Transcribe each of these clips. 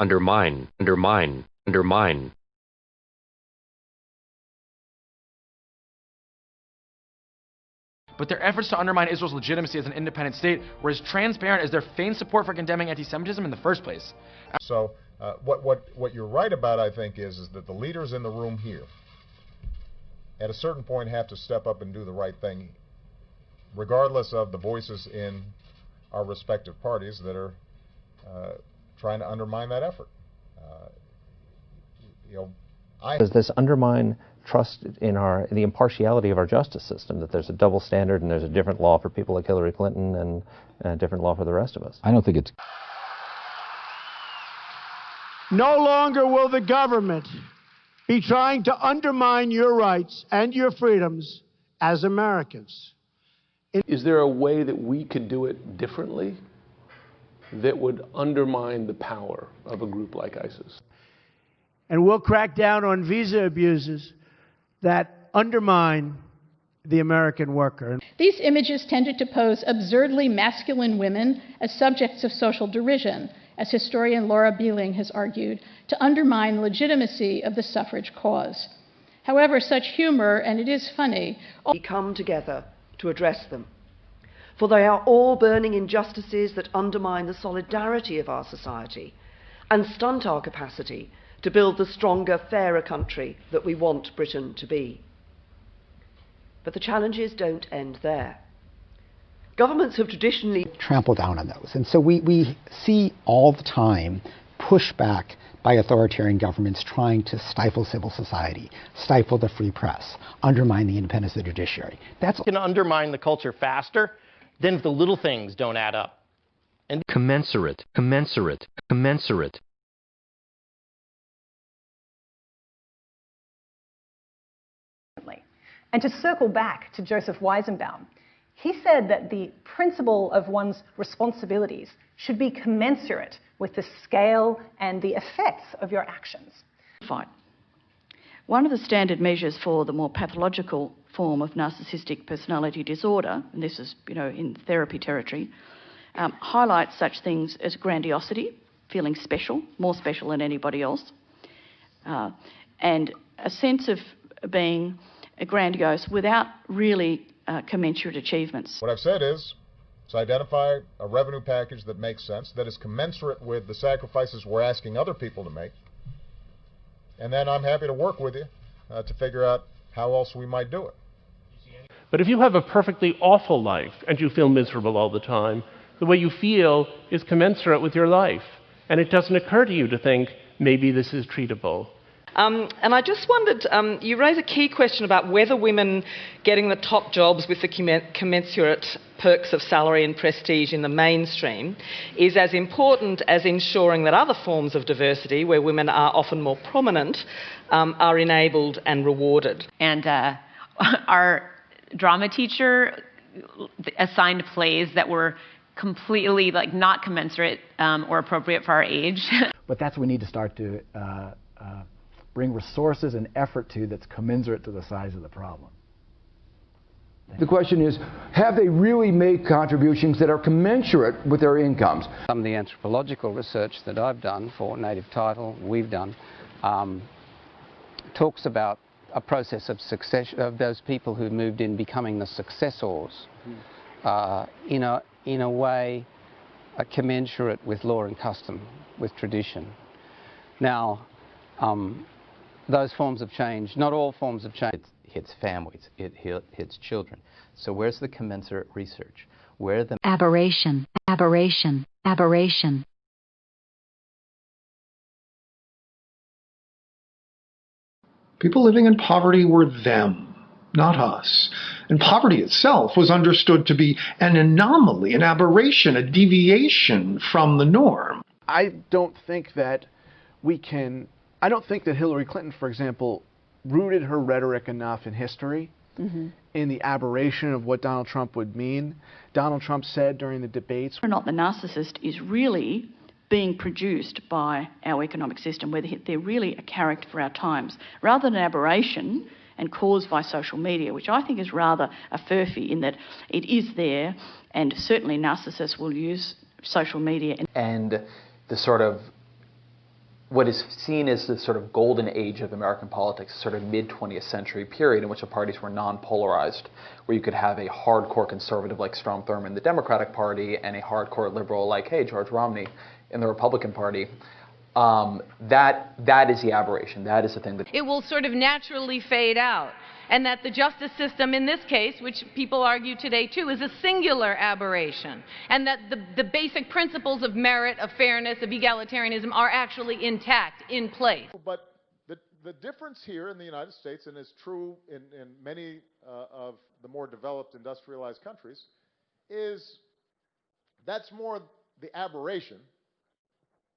undermine, undermine, undermine. But their efforts to undermine Israel's legitimacy as an independent state were as transparent as their feigned support for condemning anti-Semitism in the first place. So what you're right about, I think, is that the leaders in the room here, at a certain point, have to step up and do the right thing, regardless of the voices in our respective parties that are trying to undermine that effort. Does this undermine trust in the impartiality of our justice system, that there's a double standard and there's a different law for people like Hillary Clinton and a different law for the rest of us? I don't think it's... No longer will the government be trying to undermine your rights and your freedoms as Americans. Is there a way that we could do it differently that would undermine the power of a group like ISIS? And we'll crack down on visa abuses that undermine the American worker. These images tended to pose absurdly masculine women as subjects of social derision, as historian Laura Beeling has argued, to undermine the legitimacy of the suffrage cause. However, such humor, and it is funny, we come together to address them, for they are all burning injustices that undermine the solidarity of our society and stunt our capacity to build the stronger, fairer country that we want Britain to be. But the challenges don't end there. Governments have traditionally trampled down on those. And so we see all the time pushback by authoritarian governments trying to stifle civil society, stifle the free press, undermine the independence of the judiciary. That's going to undermine the culture faster than if the little things don't add up. And commensurate, commensurate, commensurate. And to circle back to Joseph Weizenbaum, he said that the principle of one's responsibilities should be commensurate with the scale and the effects of your actions. Fine. One of the standard measures for the more pathological form of narcissistic personality disorder, and this is, in therapy territory, highlights such things as grandiosity, feeling special, more special than anybody else, and a sense of being grandiose without really commensurate achievements. What I've said is, to identify a revenue package that makes sense, that is commensurate with the sacrifices we're asking other people to make, and then I'm happy to work with you to figure out how else we might do it. But if you have a perfectly awful life and you feel miserable all the time, the way you feel is commensurate with your life. And it doesn't occur to you to think, maybe this is treatable. And I just wondered, you raise a key question about whether women getting the top jobs with the commensurate perks of salary and prestige in the mainstream is as important as ensuring that other forms of diversity, where women are often more prominent, are enabled and rewarded. And our drama teacher assigned plays that were completely not commensurate or appropriate for our age. But that's what we need to start to bring resources and effort to that's commensurate to the size of the problem. The question is, have they really made contributions that are commensurate with their incomes? Some of the anthropological research that I've done for Native Title, we've done, talks about a process of succession of those people who moved in becoming the successors in a way commensurate with law and custom, with tradition. Now, those forms of change, not all forms of change. It hits families, it hits children. So where's the commensurate research? Where the aberration, aberration, aberration. People living in poverty were them, not us. And poverty itself was understood to be an anomaly, an aberration, a deviation from the norm. I don't think that Hillary Clinton, for example, rooted her rhetoric enough in history, in the aberration of what Donald Trump would mean. Donald Trump said during the debates, whether or not the narcissist is really being produced by our economic system, whether they're really a character for our times, rather than an aberration and caused by social media, which I think is rather a furphy in that it is there, and certainly narcissists will use social media. And the sort of what is seen as the sort of golden age of American politics, sort of mid-20th century period in which the parties were non-polarized, where you could have a hardcore conservative like Strom Thurmond in the Democratic Party and a hardcore liberal like, hey, George Romney in the Republican Party. That is the aberration. That is the thing that it will sort of naturally fade out. And that the justice system in this case, which people argue today too, is a singular aberration. And that the basic principles of merit, of fairness, of egalitarianism are actually intact, in place. But the difference here in the United States, and is true in many of the more developed industrialized countries, is that's more the aberration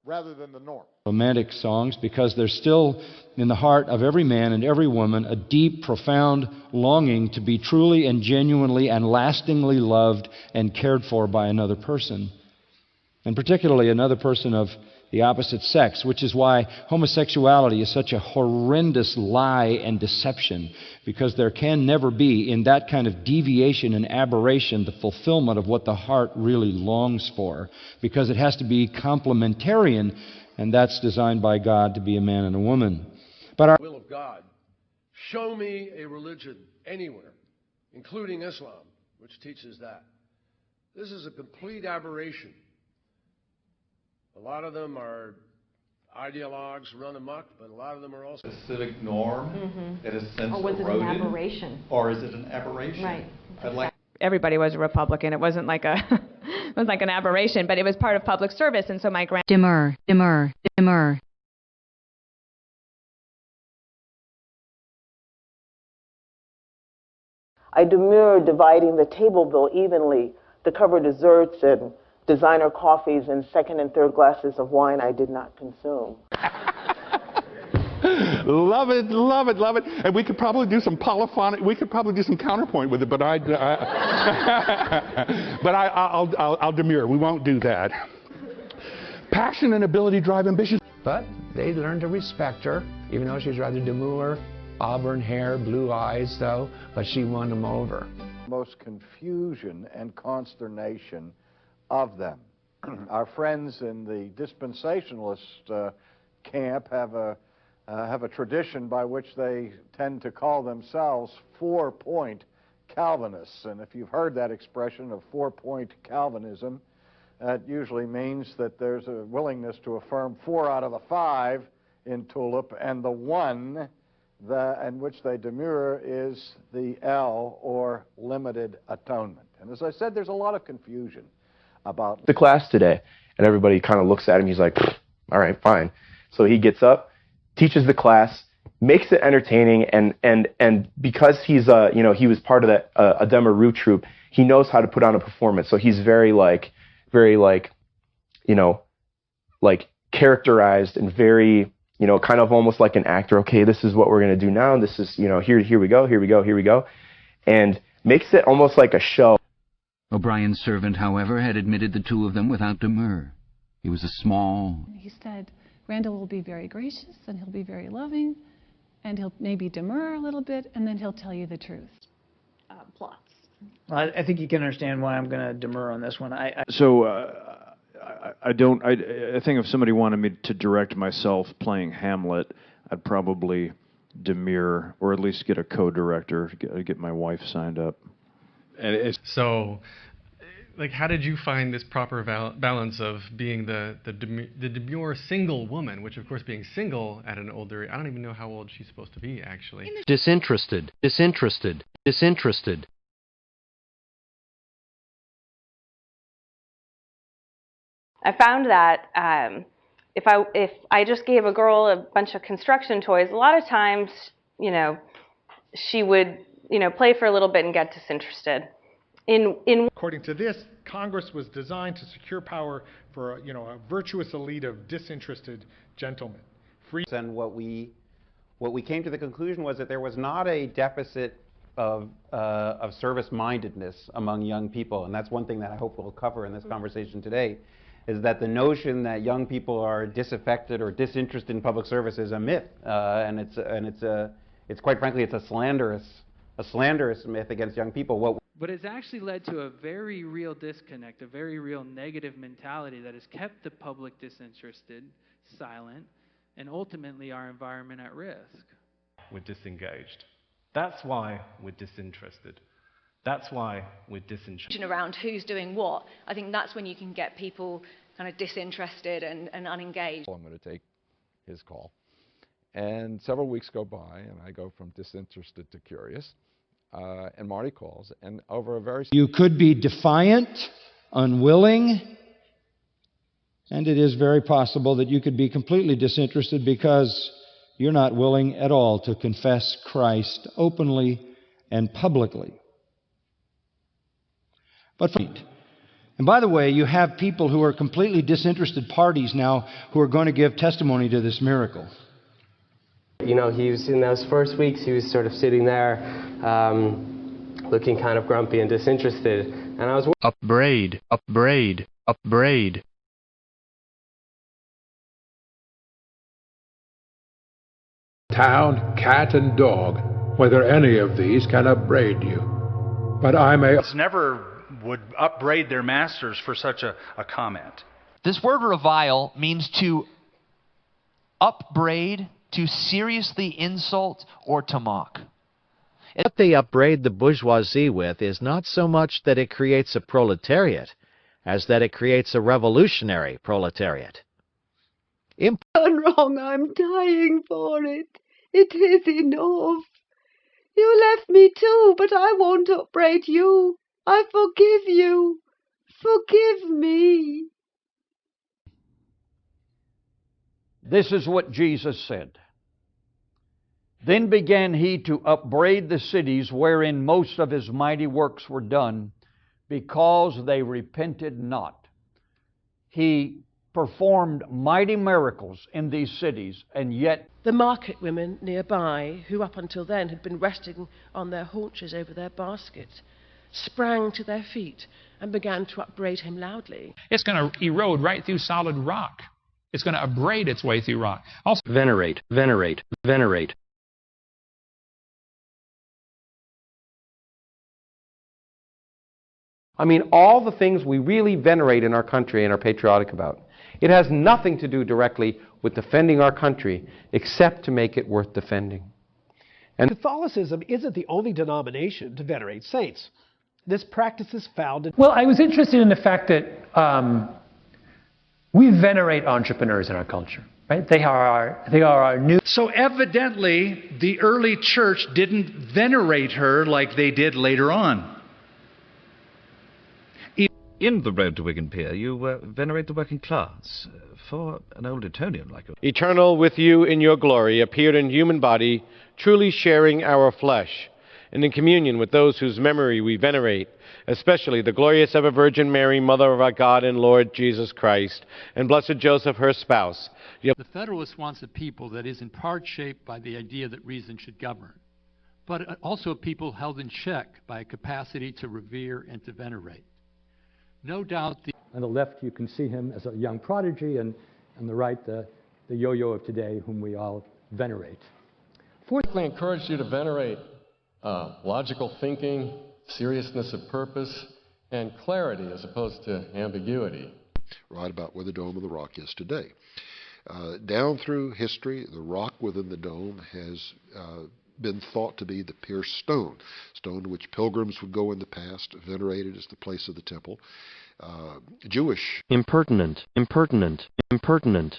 rather than the norm. Romantic songs, because there's still in the heart of every man and every woman a deep, profound longing to be truly and genuinely and lastingly loved and cared for by another person, and particularly another person of the opposite sex, which is why homosexuality is such a horrendous lie and deception, because there can never be, in that kind of deviation and aberration, the fulfillment of what the heart really longs for, because it has to be complementarian, and that's designed by God to be a man and a woman. But our will of God, show me a religion anywhere, including Islam, which teaches that. This is a complete aberration. A lot of them are ideologues run amok, but a lot of them are also a civic norm that is since or was eroded, it an aberration? Or is it an aberration? Right. I'd like everybody was a Republican. It wasn't like a it was like an aberration, but it was part of public service, and so my demure. I demur dividing the table bill evenly to cover desserts and designer coffees and second and third glasses of wine I did not consume. Love it, love it, love it. And we could probably do some polyphonic, we could probably do some counterpoint with it, but I'll demur. We won't do that. Passion and ability drive ambition. But they learned to respect her, even though she's rather demure, auburn hair, blue eyes, though, but she won them over. Most confusion and consternation of them. Our friends in the dispensationalist camp have a tradition by which they tend to call themselves 4-point Calvinists. And if you've heard that expression of 4-point Calvinism, that usually means that there's a willingness to affirm 4 out of the 5 in TULIP, and the 1 in which they demur is the L, or limited atonement. And as I said, there's a lot of confusion about the class today, and everybody kind of looks at him. He's like, all right, fine. So he gets up, teaches the class, makes it entertaining, and because he's he was part of that a demure troupe, he knows how to put on a performance. So he's very characterized and very kind of almost like an actor. Okay, this is what we're going to do now. This is here we go, and makes it almost like a show. O'Brien's servant, however, had admitted the two of them without demur. He was a small... He said, Randall will be very gracious, and he'll be very loving, and he'll maybe demur a little bit, and then he'll tell you the truth. Plots. I think you can understand why I'm going to demur on this one. I think if somebody wanted me to direct myself playing Hamlet, I'd probably demur, or at least get a co-director, get my wife signed up. So, how did you find this proper balance of being the demure single woman, which of course being single at an older, I don't even know how old she's supposed to be actually. Disinterested. I found that if I just gave a girl a bunch of construction toys, a lot of times, she would, play for a little bit and get disinterested. According to this, Congress was designed to secure power for a virtuous elite of disinterested gentlemen. And what we came to the conclusion was that there was not a deficit of service-mindedness among young people, and that's one thing that I hope we'll cover in this conversation today, is that the notion that young people are disaffected or disinterested in public service is a myth, and it's quite frankly it's a slanderous myth against young people. But it's actually led to a very real disconnect, a very real negative mentality that has kept the public disinterested, silent, and ultimately our environment at risk. We're disengaged. That's why we're disinterested. That's why we're disenchanted. Around who's doing what, I think that's when you can get people kind of disinterested and unengaged. I'm going to take his call. And several weeks go by, and I go from disinterested to curious. And Marty calls, and over a very... You could be defiant, unwilling, and it is very possible that you could be completely disinterested because you're not willing at all to confess Christ openly and publicly. And by the way, you have people who are completely disinterested parties now who are going to give testimony to this miracle. You know, he was in those first weeks, he was sort of sitting there looking kind of grumpy and disinterested. And I was... Upbraid, upbraid, upbraid. Town, cat, and dog, whether any of these can upbraid you. But I may... Never would upbraid their masters for such a comment. This word revile means to upbraid, to seriously insult, or to mock. What they upbraid the bourgeoisie with is not so much that it creates a proletariat, as that it creates a revolutionary proletariat. Done wrong, I'm dying for it. It is enough. You left me too, but I won't upbraid you. I forgive you. Forgive me. This is what Jesus said. Then began he to upbraid the cities wherein most of his mighty works were done, because they repented not. He performed mighty miracles in these cities, and yet... The market women nearby, who up until then had been resting on their haunches over their baskets, sprang to their feet and began to upbraid him loudly. It's going to erode right through solid rock. It's going to abrade its way through rock. Also, venerate, venerate, venerate. I mean, all the things we really venerate in our country and are patriotic about. It has nothing to do directly with defending our country, except to make it worth defending. And Catholicism isn't the only denomination to venerate saints. This practice is found in... Well, I was interested in the fact that we venerate entrepreneurs in our culture, right? They are our new... So evidently, the early church didn't venerate her like they did later on. In The Road to Wigan Pier, you venerate the working class. For an old Etonian like you. Eternal with you in your glory, appeared in human body, truly sharing our flesh, and in communion with those whose memory we venerate, especially the glorious ever Virgin Mary, Mother of our God and Lord Jesus Christ, and blessed Joseph, her spouse. The Federalist wants a people that is in part shaped by the idea that reason should govern, but also a people held in check by a capacity to revere and to venerate. No doubt on the left, you can see him as a young prodigy, and on the right, the yo-yo of today, whom we all venerate. Fourthly, I encourage you to venerate logical thinking, seriousness of purpose, and clarity as opposed to ambiguity. Right about where the Dome of the Rock is today. Down through history, the rock within the dome has been thought to be the pierced stone to which pilgrims would go in the past, venerated as the place of the temple. Jewish. Impertinent, impertinent, impertinent.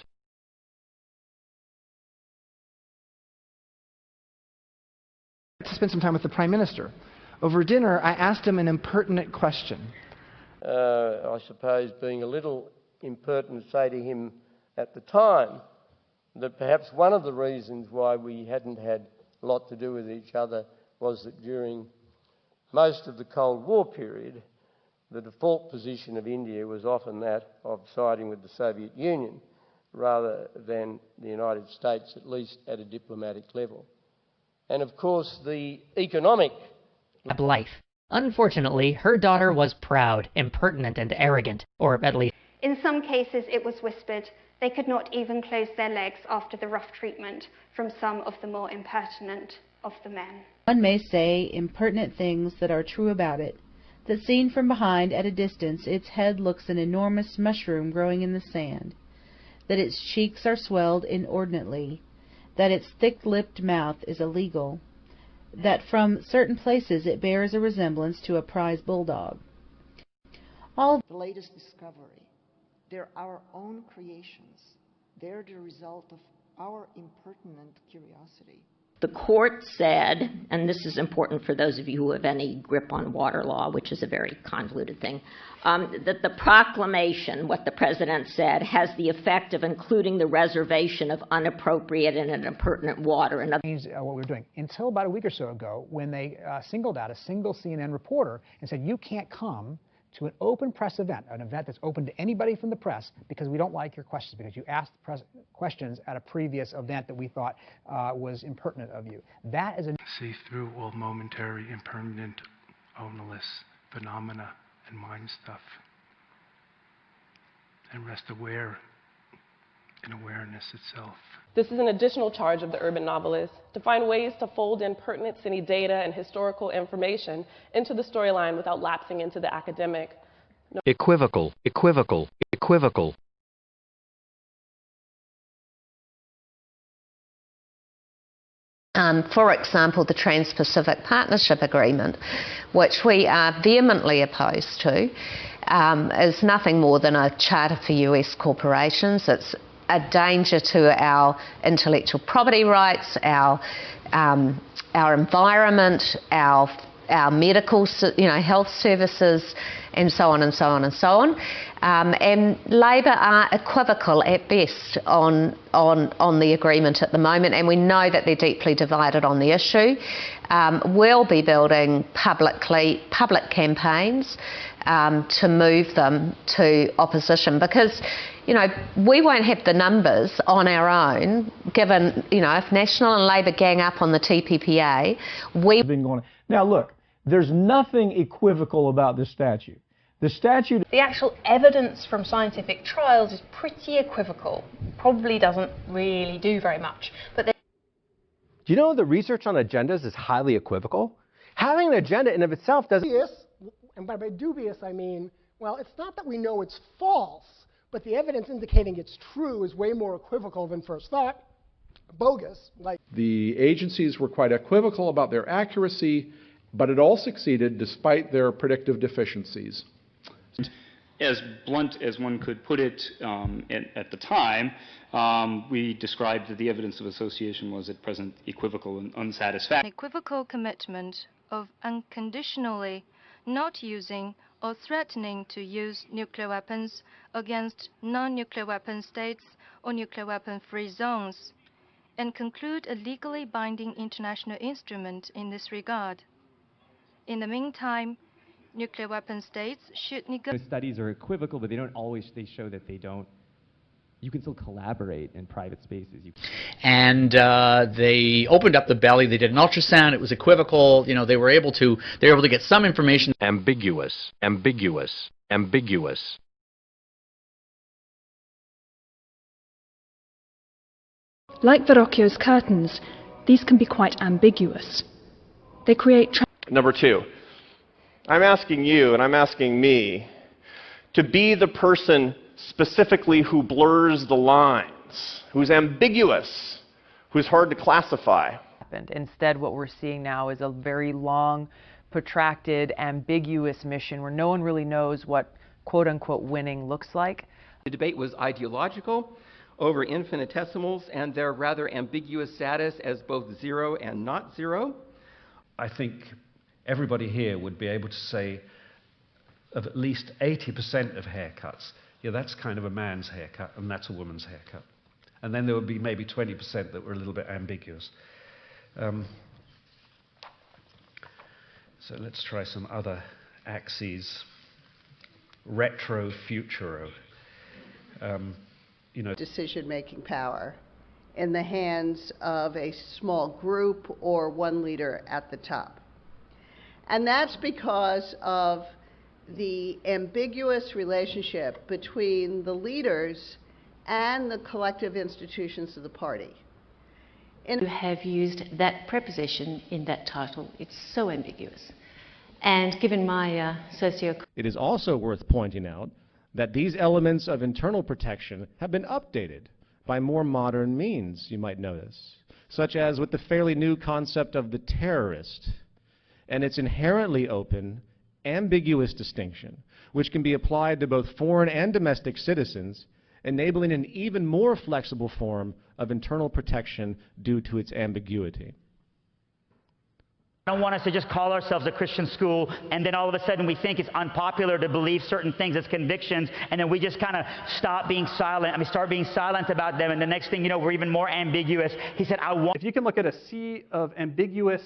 To spend some time with the Prime Minister. Over dinner, I asked him an impertinent question. I suppose being a little impertinent, say to him at the time that perhaps one of the reasons why we hadn't had a lot to do with each other was that during most of the Cold War period, the default position of India was often that of siding with the Soviet Union rather than the United States, at least at a diplomatic level. And of course, the economic life. Unfortunately, her daughter was proud, impertinent, and arrogant, or at least... In some cases, it was whispered they could not even close their legs after the rough treatment from some of the more impertinent of the men. One may say impertinent things that are true about it, that seen from behind at a distance its head looks an enormous mushroom growing in the sand. that its cheeks are swelled inordinately, that its thick-lipped mouth is illegal, that from certain places it bears a resemblance to a prize bulldog. All the latest discovery, they're our own creations. They're the result of our impertinent curiosity. The court said, and this is important for those of you who have any grip on water law, which is a very convoluted thing, that the proclamation, what the president said, has the effect of including the reservation of unappropriate and impertinent water. And what we were doing until about a week or so ago, when they singled out a single CNN reporter and said, you can't come to an open press event, an event that's open to anybody from the press, because we don't like your questions, because you asked questions at a previous event that we thought was impertinent of you. That is a... See through all momentary, impertinent, ownerless phenomena and mind stuff, and rest aware in awareness itself. This is an additional charge of the urban novelist, to find ways to fold in pertinent city data and historical information into the storyline without lapsing into the academic. Equivocal, equivocal, equivocal. For example, the Trans-Pacific Partnership Agreement, which we are vehemently opposed to, is nothing more than a charter for US corporations. It's a danger to our intellectual property rights, our environment, our medical, health services, and so on and so on and so on. And Labor are equivocal at best on the agreement at the moment, and we know that they're deeply divided on the issue. We'll be building public campaigns to move them to opposition, because we won't have the numbers on our own, given, if National and Labor gang up on the TPPA, Now look, there's nothing equivocal about this statute. The statute... The actual evidence from scientific trials is pretty equivocal. Probably doesn't really do very much. But do you know the research on agendas is highly equivocal? Having an agenda in of itself doesn't... And by dubious, I mean, well, it's not that we know it's false, but the evidence indicating it's true is way more equivocal than first thought. Bogus. The agencies were quite equivocal about their accuracy, but it all succeeded despite their predictive deficiencies. As blunt as one could put it at the time, we described that the evidence of association was at present equivocal and unsatisfactory. An equivocal commitment of unconditionally not using or threatening to use nuclear weapons against non-nuclear weapon states or nuclear weapon-free zones, and conclude a legally binding international instrument in this regard. In the meantime, nuclear weapon states should negotiate. Studies are equivocal, but they show that they don't. You can still collaborate in private spaces. And they opened up the belly. They did an ultrasound. It was equivocal. They were able to get some information. Ambiguous, ambiguous, ambiguous. Like Verrocchio's curtains, these can be quite ambiguous. They create... Number two, I'm asking you and I'm asking me to be the person specifically who blurs the lines, who's ambiguous, who's hard to classify. Instead, what we're seeing now is a very long, protracted, ambiguous mission where no one really knows what quote-unquote winning looks like. The debate was ideological over infinitesimals and their rather ambiguous status as both zero and not zero. I think everybody here would be able to say of at least 80% of haircuts, yeah, that's kind of a man's haircut and that's a woman's haircut. And then there would be maybe 20% that were a little bit ambiguous. So let's try some other axes. Retro, futuro. Decision-making power in the hands of a small group or one leader at the top. And that's because of the ambiguous relationship between the leaders and the collective institutions of the party. You have used that preposition in that title. It's so ambiguous. And given my It is also worth pointing out that these elements of internal protection have been updated by more modern means, you might notice, such as with the fairly new concept of the terrorist and its inherently open, ambiguous distinction, which can be applied to both foreign and domestic citizens, enabling an even more flexible form of internal protection due to its ambiguity. I don't want us to just call ourselves a Christian school and then all of a sudden we think it's unpopular to believe certain things as convictions and then we just kind of stop being silent. I mean, start being silent about them and the next thing you know, we're even more ambiguous. He said, If you can look at a sea of ambiguous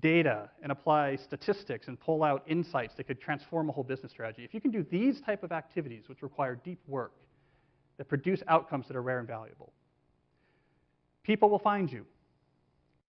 data and apply statistics and pull out insights that could transform a whole business strategy, if you can do these type of activities which require deep work that produce outcomes that are rare and valuable, people will find you.